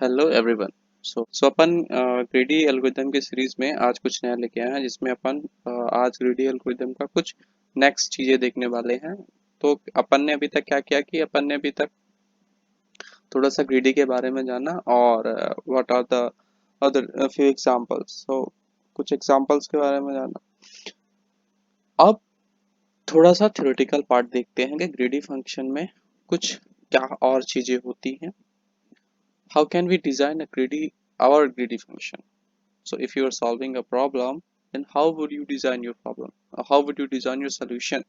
Hello everyone. So अपन greedy algorithm की series में आज कुछ नया लेके आए हैं, जिसमें अपन आज ग्रीडी एल्गोरिथम का कुछ नेक्स्ट चीजें देखने वाले हैं। तो अपन ने अभी तक क्या किया कि अपन ने अभी तक थोड़ा सा ग्रीडी के बारे में जाना और what are the other few examples. So कुछ एग्जांपल्स के बारे में जाना। अब थोड़ा सा थ्योरेटिकल पार्ट देखते हैं कि ग्रीडी फंक्शन में कुछ क्या और चीजें होती हैं। How can we design a greedy our greedy function? So if you are solving a problem, then how would you design your problem? How would you design your solution?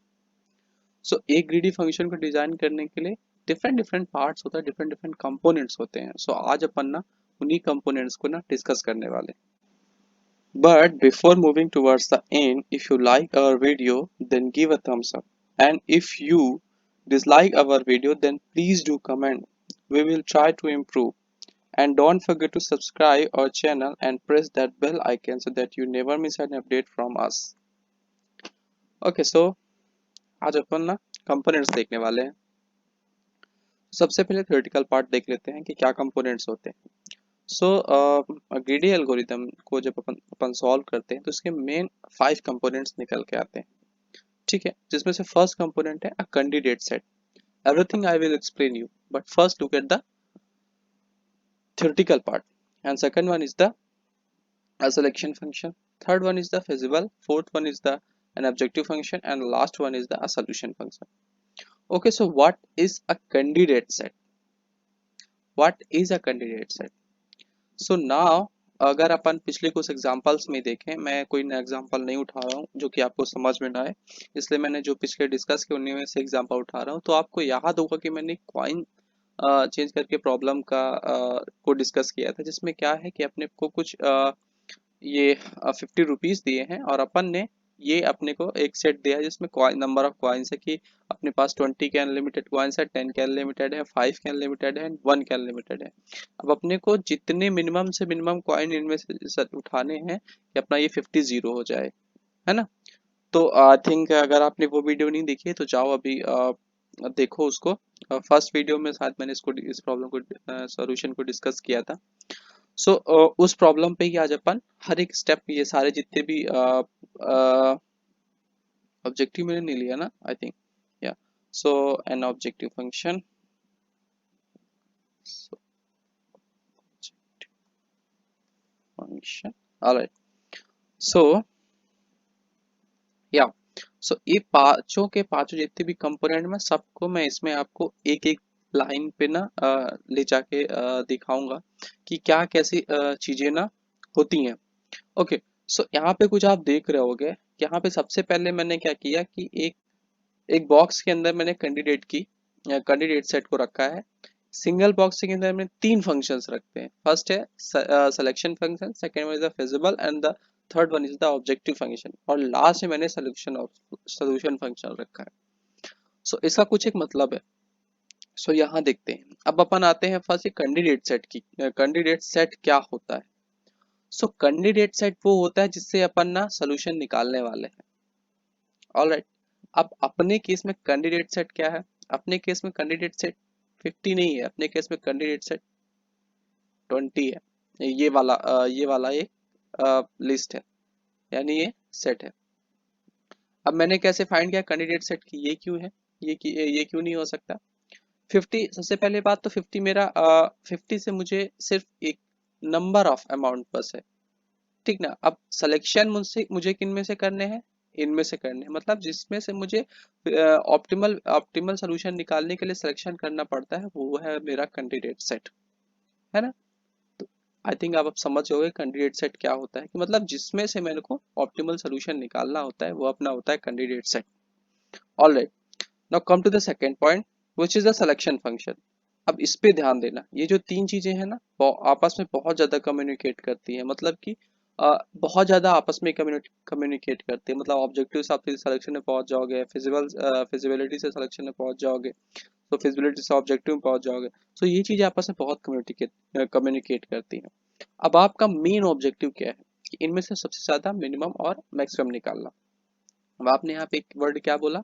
So एक greedy function को design करने के लिए different different parts होता है, different different components होते हैं। सो आज अपन ना उन्हीं कंपोनेंट्स को ना डिस्कस करने वाले हैं। But before moving towards the end, if you like our video, then give a thumbs up. And if you dislike our video, then please do comment. We will try to improve. And don't forget to subscribe our channel and press that bell icon so that you never miss an update from us. Okay, so आज अपन ना components देखने वाले हैं। सबसे पहले theoretical part देख लेते हैं कि क्या कंपोनेंट्स होते हैं। सो ग्रीडी एल्गोरिथम को जब अपन सॉल्व करते हैं तो इसके मेन 5 कंपोनेंट्स निकल के आते हैं। ठीक है, जिसमें से फर्स्ट कंपोनेंट है a candidate set. Everything I will explain you, but first look at the theoretical part. And second one is the a selection function. Third one is the feasible. Fourth one is the an objective function, and last one is the a solution function. Okay, so what is a candidate set? What is a candidate set? So now अगर अपन पिछले कुछ examples में देखें, मैं कोई नया example नहीं उठा रहा हूँ जो कि आपको समझ में ना आए, इसलिए मैंने जो पिछले डिस्कस किए उन्हीं में से एग्जांपल उठा रहा हूँ। तो आपको याद होगा कि मैंने कॉइन चेंज करके प्रॉब्लम का को डिस्कस किया था, जिसमें क्या है कि अपने को कुछ ये 50 रुपीज दिए हैं और अपन ने ये अपने को एक सेट दिया है जिसमें नंबर ऑफ कॉइन्स है कि अपने पास 20 के अनलिमिटेड कॉइन्स है, 10 के अनलिमिटेड है, 5 के अनलिमिटेड है, 1 के अनलिमिटेड है। अब अपने को जितने मिनिमम से मिनिमम कॉइन इनमें से उठाने हैं कि अपना ये 50 जीरो हो जाए, है ना। तो आई थिंक अगर आपने वो वीडियो नहीं देखी है तो जाओ अभी देखो उसको। फर्स्ट वीडियो में शायद मैंने इस प्रॉब्लम को सॉल्यूशन को डिस्कस किया था। सो उस प्रॉब्लम पे ही आज अपन हर एक स्टेप, ये सारे जितने भी ऑब्जेक्टिव मैंने नहीं लिया ना, आई थिंक या। सो एन ऑब्जेक्टिव फंक्शन, ऑलराइट। सो या सो ये पांचों के पांचों जितने भी कंपोनेंट में सबको मैं इसमें आपको एक एक लाइन पे ना ले जाके दिखाऊंगा कि क्या कैसी चीजें ना होती हैं। ओके, सो यहाँ पे कुछ आप देख रहे होगे। यहाँ पे सबसे पहले मैंने क्या किया कि एक एक बॉक्स के अंदर मैंने कैंडिडेट सेट को रखा है। सिंगल बॉक्स के अंदर में 3 फंक्शंस रखते हैं। फर्स्ट है selection function, second one is the feasible, and the third one is the objective function, और लास्ट में मैंने सोल्यूशन फंक्शन रखा है। सो इसका कुछ एक मतलब है। सो यहाँ देखते हैं। अब अपन आते हैं फर्स्ट कैंडिडेट सेट की। कैंडिडेट सेट क्या होता है? सो कैंडिडेट सेट वो होता है जिससे अपन ना सोल्यूशन निकालने वाले हैं। ऑलराइट। अब अपने केस में कैंडिडेट सेट क्या है? अपने केस में कैंडिडेट सेट 50 नहीं है, अपने केस में कैंडिडेट सेट 20 है। ये वाला एक लिस्ट है, यानी ये सेट है। अब मैंने कैसे फाइंड किया कैंडिडेट सेट की? ये क्यों है, ये क्यों नहीं हो सकता? 50, सबसे पहले बात तो 50 मेरा 50 से मुझे सिर्फ एक नंबर ऑफ अमाउंट बस है, ठीक ना। अब सिलेक्शन मुझे किन में से करने हैं? इनमें से करने हैं। मतलब जिसमें से मुझे ऑप्टिमल सोल्यूशन निकालने के लिए सिलेक्शन करना पड़ता है, वो है मेरा कैंडिडेट सेट, है ना। तो आई थिंक आप समझ गए कैंडिडेट सेट क्या होता है, कि मतलब जिसमें से मेरे को ऑप्टिमल सोल्यूशन निकालना होता है वो अपना होता है candidate set. Alright, now come to the second point which is the selection function. अब इस पे ध्यान देना, ये जो 3 चीजें हैं ना वो आपस में बहुत ज्यादा कम्युनिकेट करती हैं। मतलब कि बहुत ज्यादा आपस में कम्युनिकेट करते हैं। मतलब ऑब्जेक्टिव से आप सिलेक्शन में पहुंच जाओगे, फिजिबिलिटी से सिलेक्शन में पहुंच जाओगे, तो फिजिबिलिटी से ऑब्जेक्टिव में पहुंच जाओगे। तो ये चीजें आपस में बहुत कम्युनिकेट करती हैं। अब आपका मेन ऑब्जेक्टिव क्या है कि इनमें से सबसे ज्यादा मिनिमम और मैक्सिमम निकालना। अब आपने यहाँ पे एक वर्ड क्या बोला?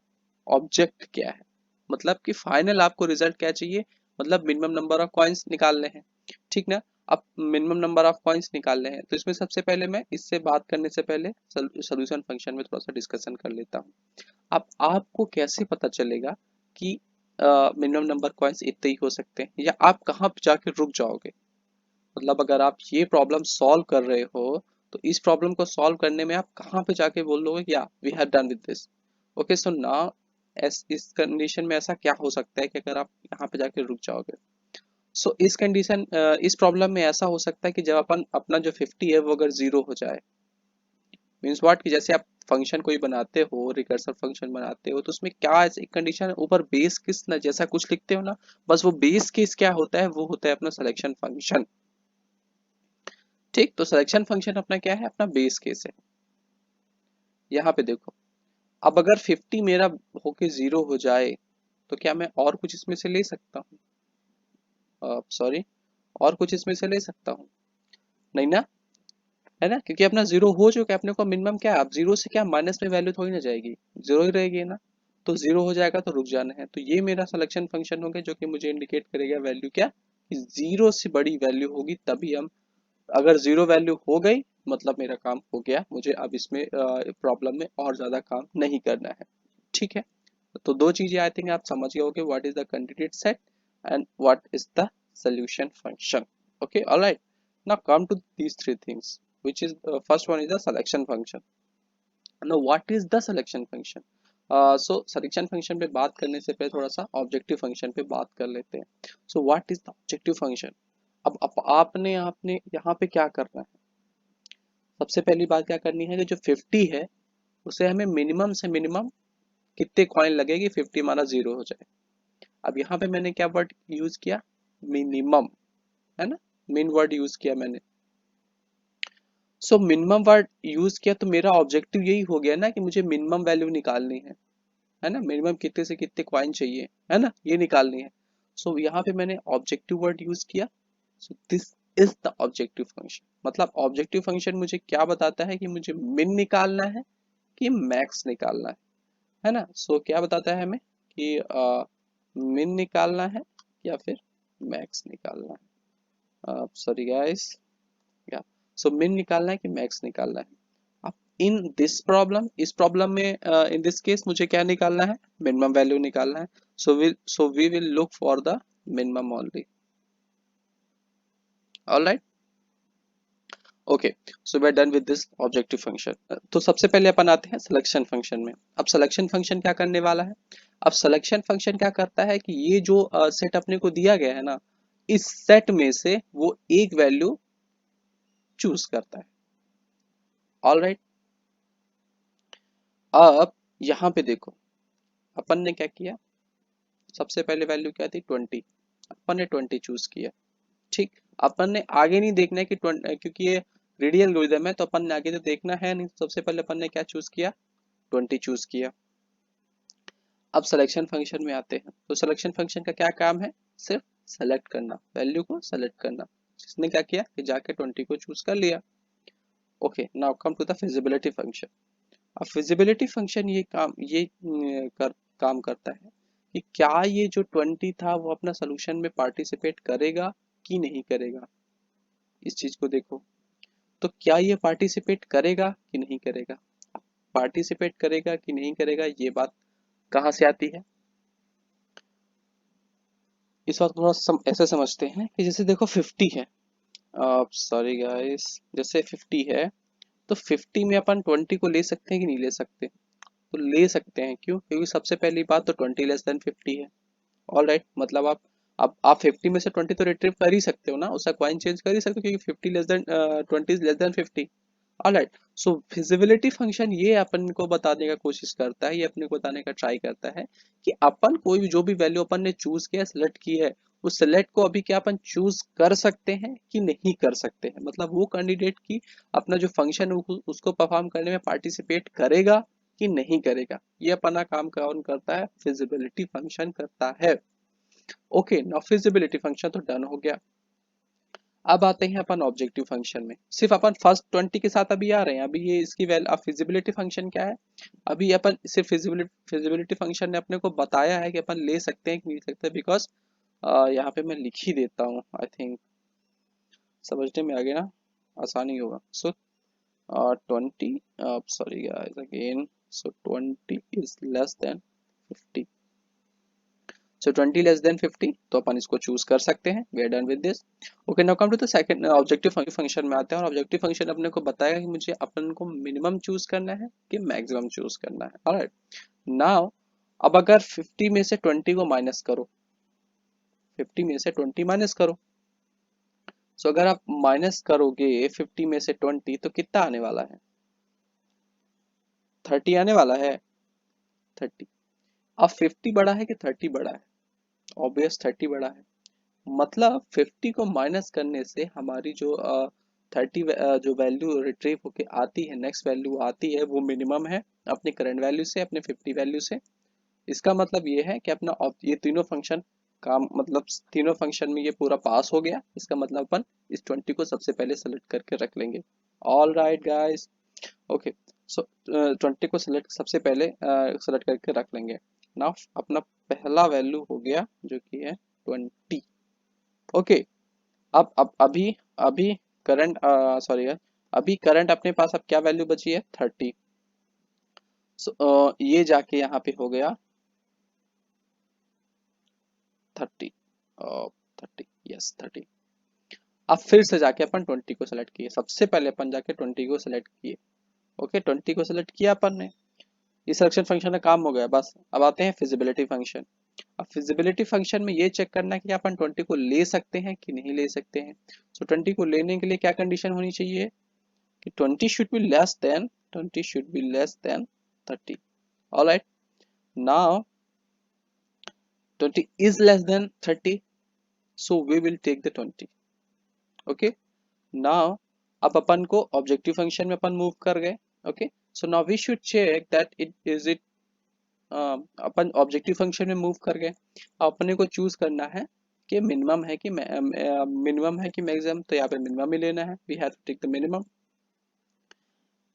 ऑब्जेक्ट क्या है? मतलब कि फाइनल आपको रिजल्ट क्या चाहिए? मतलब मिनिमम नंबर ऑफ कॉइन्स निकालने हैं, ठीक ना। अब मिनिमम नंबर ऑफ कॉइन्स निकालने हैं, तो इसमें सबसे पहले मैं इससे बात करने से पहले सोल्यूशन फंक्शन में थोड़ा सा डिस्कशन कर लेता हूँ। अब आपको कैसे पता चलेगा कि मिनिमम नंबर कॉइन्स इतने ही हो सकते हैं, या आप कहाँ पे जाके रुक जाओगे? मतलब अगर आप ये प्रॉब्लम सॉल्व कर रहे हो, तो इस प्रॉब्लम को सॉल्व करने में आप कहाँ पे जाके बोल लोगे कि या we have done with this. Okay, so now इस कंडीशन में ऐसा क्या हो सकता है कि अगर आप यहाँ पे जाके रुक जाओगे? सो इस कंडीशन इस प्रॉब्लम में ऐसा हो सकता है कि जब अपन अपना जो 50 है वो अगर जीरो हो जाए, मीन्स व्हाट, कि जैसे आप फंक्शन कोई बनाते हो, रिकर्सिव फंक्शन बनाते हो, तो उसमें क्या ऐसी कंडीशन ऊपर बेस केस ना जैसा कुछ लिखते हो ना, बस वो बेस केस क्या होता है, वो होता है अपना सिलेक्शन फंक्शन। ठीक, तो सिलेक्शन फंक्शन अपना क्या है, अपना बेस केस है। यहाँ पे देखो, अब अगर 50 मेरा होके जीरो हो जाए, तो क्या मैं और कुछ इसमें से ले सकता हूँ? सॉरी, और कुछ इसमें से ले सकता हूँ? नहीं ना, है ना, क्योंकि अपना जीरो हो चुका है। अपने को मिनिमम क्या है, अब जीरो से क्या माइनस में वैल्यू थोड़ी ना जाएगी, जीरो ही रहेगी ना। तो जीरो हो जाएगा तो रुक जाना है, तो ये मेरा सिलेक्शन फंक्शन हो गया, जो कि मुझे इंडिकेट करेगा वैल्यू क्या, कि जीरो से बड़ी वैल्यू होगी तभी हम, अगर जीरो वैल्यू हो गई मतलब मेरा काम हो गया, मुझे अब इसमें प्रॉब्लम में और ज्यादा काम नहीं करना है। ठीक है, तो दो चीजें आई थिंक आप समझ गए होगे, what is the candidate set and what is the solution function. Okay, alright, now come to these three things, which is first one is the selection function. Now what is the selection function? So selection function पे बात करने से पहले थोड़ा सा objective function पे बात कर लेते हैं। So what is the objective function? अब आपने आपने यहाँ पे क्या करना है? सबसे पहली बात क्या करनी है कि जो 50 है उसे हमें मिनिमम से मिनिमम कितने कॉइन लगेगी 50 हमारा जीरो हो जाए। अब यहाँ पे मैंने क्या वर्ड यूज किया, मिनिमम, है ना, मेन वर्ड यूज किया मैंने। सो मिनिमम वर्ड यूज किया तो मेरा ऑब्जेक्टिव यही हो गया ना कि मुझे मिनिमम वैल्यू निकालनी है ना, मिनिमम कितने से कितने कॉइन चाहिए, है ना, ये निकालनी है। सो यहाँ पे मैंने ऑब्जेक्टिव वर्ड यूज किया। So this is the objective function. मतलब ऑब्जेक्टिव फंक्शन मुझे क्या बताता है कि मुझे मिन निकालना है कि मैक्स निकालना है ना। सो क्या बताता है हमें कि मिन निकालना है या फिर मैक्स निकालना है। सॉरी गाइस, या सो मिन निकालना है कि मैक्स निकालना है। अब इन दिस प्रॉब्लम, इस प्रॉब्लम में इन दिस केस मुझे क्या निकालना है, मिनिमम वैल्यू निकालना है। So we will look for the minimum only. Alright, okay, so we are done with this objective function. तो सबसे पहले अपन आते हैं सिलेक्शन फंक्शन में। अब सिलेक्शन फंक्शन क्या करने वाला है? अब सिलेक्शन फंक्शन क्या करता है कि ये जो सेट अपने को दिया गया है ना, इस सेट में से वो एक वैल्यू चूज करता है। ऑलराइट, अब यहाँ पे देखो, अपन ने क्या किया, सबसे पहले वैल्यू क्या थी 20, अपन ने 20 चूज किया। ठीक, अपन ने आगे नहीं देखना है कि 20, क्योंकि ये ग्रेडियंट एल्गोरिथम है तो अपन ने आगे तो देखना है नहीं। सबसे पहले अपन ने क्या चूज किया, 20 चूज किया। अब सिलेक्शन फंक्शन में आते हैं, तो सिलेक्शन फंक्शन का क्या काम है, सिर्फ सेलेक्ट करना, वैल्यू को सेलेक्ट करना। जिसने क्या किया कि जाके 20 को चूज कर लिया। Okay, now come to the feasibility function. अब फिजिबिलिटी फंक्शन काम करता है कि क्या ये जो 20 था वो अपना सोल्यूशन में पार्टिसिपेट करेगा कि नहीं करेगा। इस चीज को देखो, तो क्या ये पार्टिसिपेट करेगा कि नहीं करेगा? पार्टिसिपेट करेगा कि नहीं करेगा, ये बात कहाँ से आती है? इस बात को थोड़ा ऐसे समझते हैं कि जैसे देखो 50 है, सॉरी गाइस, जैसे 50 है, तो 50 में अपन 20 को ले सकते हैं कि नहीं ले सकते? तो ले सकते हैं, क्यों? क्योंकि सबसे पहली बात तो 20 लेस देन 50 है। ऑल राइट, मतलब आप 50 में से 20 तो रिट्रीव कर ही सकते हो ना, उसका क्वाइन चेंज कर ही सकते हो, क्योंकि 50 less than 20 less than 50। Alright, so feasibility function ये अपन को बताने का कोशिश करता है, ये अपने को बताने का ट्राई करता है कि अपन कोई भी जो भी वैल्यू अपन ने चूज किया, सिलेक्ट की है, उस सिलेक्ट को अभी क्या अपन चूज कर सकते हैं कि नहीं कर सकते हैं। मतलब वो कैंडिडेट की अपना जो फंक्शन उसको परफॉर्म करने में पार्टिसिपेट करेगा कि नहीं करेगा, ये अपना काम कौन करता है, फिजिबिलिटी फंक्शन करता है। ओके, नाउ फिजिबिलिटी फंक्शन तो डन हो गया। अब आते हैं अपन ऑब्जेक्टिव फंक्शन में। सिर्फ अपन फर्स्ट 20 के साथ अभी आ रहे हैं, अभी ये इसकी वैल्यू, अब फिजिबिलिटी फंक्शन क्या है, अभी अपन सिर्फ फिजिबिलिटी फंक्शन ने अपने को बताया है कि अपन ले सकते हैं कि नहीं ले सकते, बिकॉज यहाँ पे मैं लिख ही देता हूँ आई थिंक। समझने में आ गया ना, आसानी होगा। सो 20, sorry guys again, so 20 is less than 50, so 20 less than 50, तो अपन इसको चूज कर सकते हैं। We are done with this. Okay, now come to the second objective function में आते हैं, और ऑब्जेक्टिव फंक्शन अपने को बताएगा कि मुझे अपन को मिनिमम चूज करना है कि मैक्सिमम चूज करना है। ऑलराइट, नाउ अब अगर 50 में से 20 को माइनस करो, 50 में से 20 माइनस करो, सो अगर आप माइनस करोगे 50 में से 20 तो कितना आने वाला है? 30 आने वाला है। 30। अब 50 बड़ा है कि 30 बड़ा है? ऑब्वियस 30 बड़ा है। मतलब 50 को माइनस करने से हमारी जो 30 जो वैल्यू रिट्रीव होके आती है, नेक्स्ट वैल्यू आती है, वो मिनिमम है अपने करंट वैल्यू से, अपने 50 वैल्यू से। इसका मतलब ये है कि अपना ये तीनों फंक्शन का मतलब तीनों फंक्शन में ये पूरा पास हो गया। इसका मतलब अपन इस 20 को सबसे पहले सेलेक्ट करके रख लेंगे। ऑल राइट गाइस, ओके, सो 20 को सिलेक्ट सबसे पहले सेलेक्ट करके रख लेंगे। नाउ अपना पहला वैल्यू हो गया जो कि है 20। ओके, अब अभी अभी करंट, सॉरी, अभी करंट अपने पास अब क्या वैल्यू बची है? 30। सो ये जाके यहाँ पे हो गया 30, 30, यस 30। अब फिर से जाके अपन 20 को सेलेक्ट किए, सबसे पहले अपन जाके 20 को सेलेक्ट किए। ओके, 20 को सेलेक्ट किया अपन ने, ये सिलेक्शन फंक्शन का काम हो गया बस। अब आते हैं फिजिबिलिटी फंक्शन। अब फिजिबिलिटी फंक्शन में ये चेक करना है कि अपन 20 को ले सकते हैं कि नहीं ले सकते हैं। सो 20 को लेने के लिए क्या कंडीशन होनी चाहिए कि 20 should be less than, 20 should be less than 30। Alright, now 20 is less than 30, so we will take the 20। Okay, now अब अपन को ऑब्जेक्टिव फंक्शन में अपन मूव कर गए। Okay, so now we should check that it is it, अपन objective function में move कर गए। अपने को चूज करना है कि मिनिमम है कि मिनिमम है कि मैक्सिमम, तो यहाँ पे मिनिमम ही लेना है। We have to take the minimum,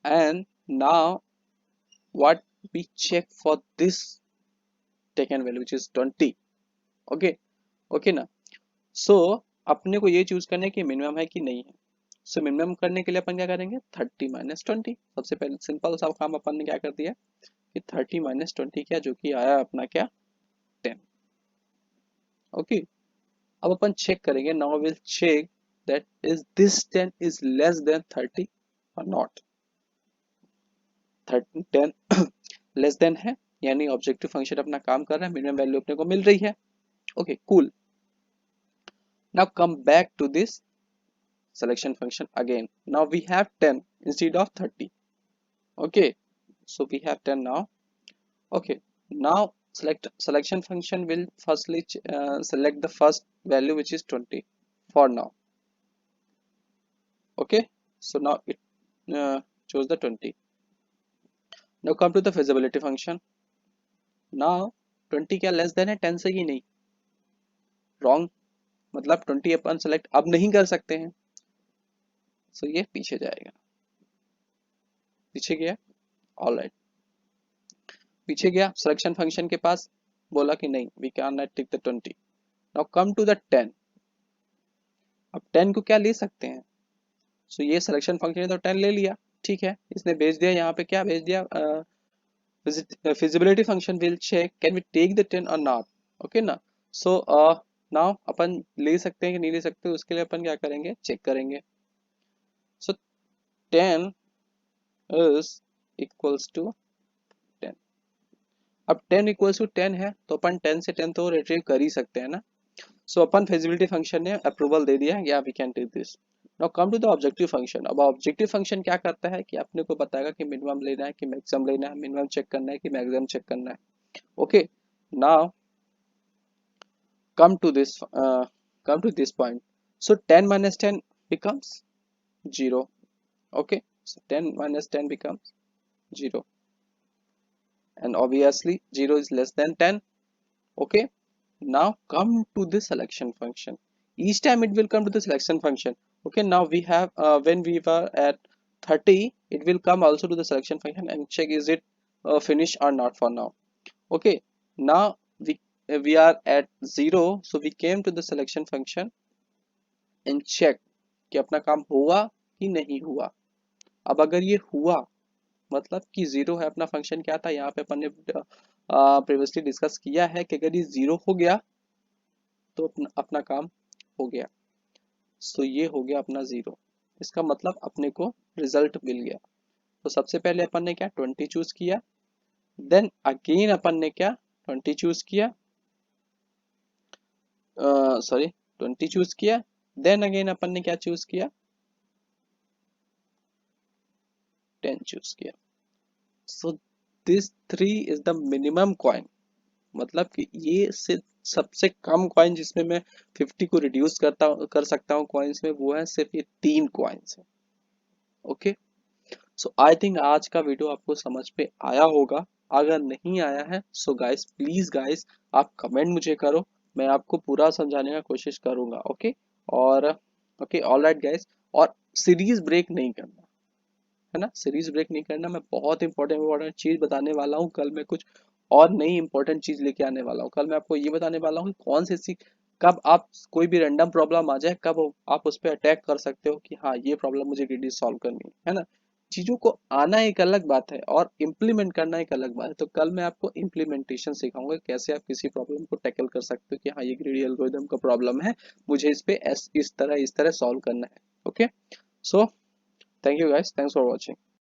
and now what we check for this taken value which is 20। Okay, okay ना। सो अपने को ये चूज करना है कि मिनिमम है कि नहीं है। सो मिनिमम करने के लिए अपन क्या करेंगे? 30 माइनस 20। सबसे पहले सिंपल सा काम अपन ने क्या कर दिया कि 30 माइनस 20 किया, जो कि आया अपना क्या? 10। ओके, अब अपन चेक करेंगे। Now will check that is this 10 is less than 30 और नॉट। 10 लेस देन है, यानी ऑब्जेक्टिव फंक्शन अपना काम कर रहा है, मिनिमम वैल्यू अपने को मिल रही है। Okay, cool. Now come back to this selection function again. Now we have 10 instead of 30. Okay, so we have 10 now. Okay, now selection function will firstly select the first value which is 20 for now. Okay, so now it chose the 20. Now come to the feasibility function. Now 20 क्या less than है 10 से ही? नहीं, wrong. मतलब 20 अपन select अब नहीं कर सकते हैं, सो ये पीछे जाएगा। पीछे गया, ऑल राइट, पीछे गया सिलेक्शन फंक्शन के पास, बोला कि नहीं वी कैन नॉट टेक द 20। Now come to the 10। अब 10 को क्या ले सकते हैं? सो ये सिलेक्शन फंक्शन ने तो 10 ले लिया, ठीक है, इसने भेज दिया यहाँ पे, क्या भेज दिया? Feasibility function will check can we take the 10 और नॉट। ओके ना। सो नाउ अपन ले सकते हैं कि नहीं ले सकते, उसके लिए अपन क्या करेंगे? चेक करेंगे। सो 10 इज इक्वल्स टू 10। अब 10 इक्वल्स टू 10 है तो अपन 10 से 10 तो रिट्रीव कर ही सकते हैं ना। सो अपन फिजिबिलिटी फंक्शन ने अप्रूवल दे दिया, या we can take this. Now come to the objective function. अब ऑब्जेक्टिव फंक्शन क्या करता है कि अपने को बताएगा कि मिनिमम लेना है कि मैक्सिमम लेना है, मिनिमम चेक करना है कि मैक्सिमम चेक करना है। Okay, now come to this come to this point. So 10 minus 10 becomes 0. Okay, so 10 minus 10 becomes 0, and obviously 0 is less than 10. Okay, now come to the selection function. Each time it will come to the selection function. Okay, now we have when we were at 30, it will come also to the selection function and check is it finished or not for now. Okay, now we are at 0, so we came to the selection function and check कि अपना काम हुआ कि नहीं हुआ। अब अगर ये हुआ मतलब कि जीरो है, अपना फंक्शन क्या था यहाँ पे अपन ने प्रीवियसली डिस्कस किया है कि अगर ये जीरो हो गया तो अपना काम हो गया। सो ये हो गया अपना जीरो, इसका मतलब अपने को रिजल्ट मिल गया। तो सबसे पहले अपन ने क्या 20 चूज किया, देन अगेन अपन ने क्या 20 चूज किया, सॉरी 20 चूज किया, देन अगेन अपन ने क्या चूज किया 10 चूज किया। So this 3 is the minimum coin, मतलब कि ये से सबसे कम कॉइन जिसमें मैं 50 को रिड्यूस कर सकता हूँ कॉइन्स में, वो है सिर्फ ये 3 कॉइन्स है। ओके, सो आई थिंक आज का वीडियो आपको समझ पे आया होगा। अगर नहीं आया है सो गाइस प्लीज गाइस आप कमेंट मुझे करो, मैं आपको पूरा समझाने का कोशिश करूंगा। ओके, और ओके ऑलराइट गाइस, और सीरीज ब्रेक नहीं करना है ना, सीरीज ब्रेक नहीं करना। मैं बहुत इंपॉर्टेंट चीज बताने वाला हूँ कल, मैं कुछ और नई इंपॉर्टेंट चीज लेके आने वाला हूँ। कल मैं आपको ये बताने वाला हूँ कि कौन सी कब आप कोई भी रैंडम प्रॉब्लम आ जाए कब आप उस पर अटैक कर सकते हो कि हाँ ये प्रॉब्लम मुझे डीडी सॉल्व करनी है ना। चीजों को आना एक अलग बात है और इम्प्लीमेंट करना एक अलग बात है। तो कल मैं आपको इम्प्लीमेंटेशन सिखाऊंगा कैसे आप किसी प्रॉब्लम को टैकल कर सकते हो कि हाँ ये ग्रीडी एल्गोरिथम का प्रॉब्लम है, मुझे इस पे इस तरह सॉल्व करना है। Okay, so thank you guys, thanks for watching.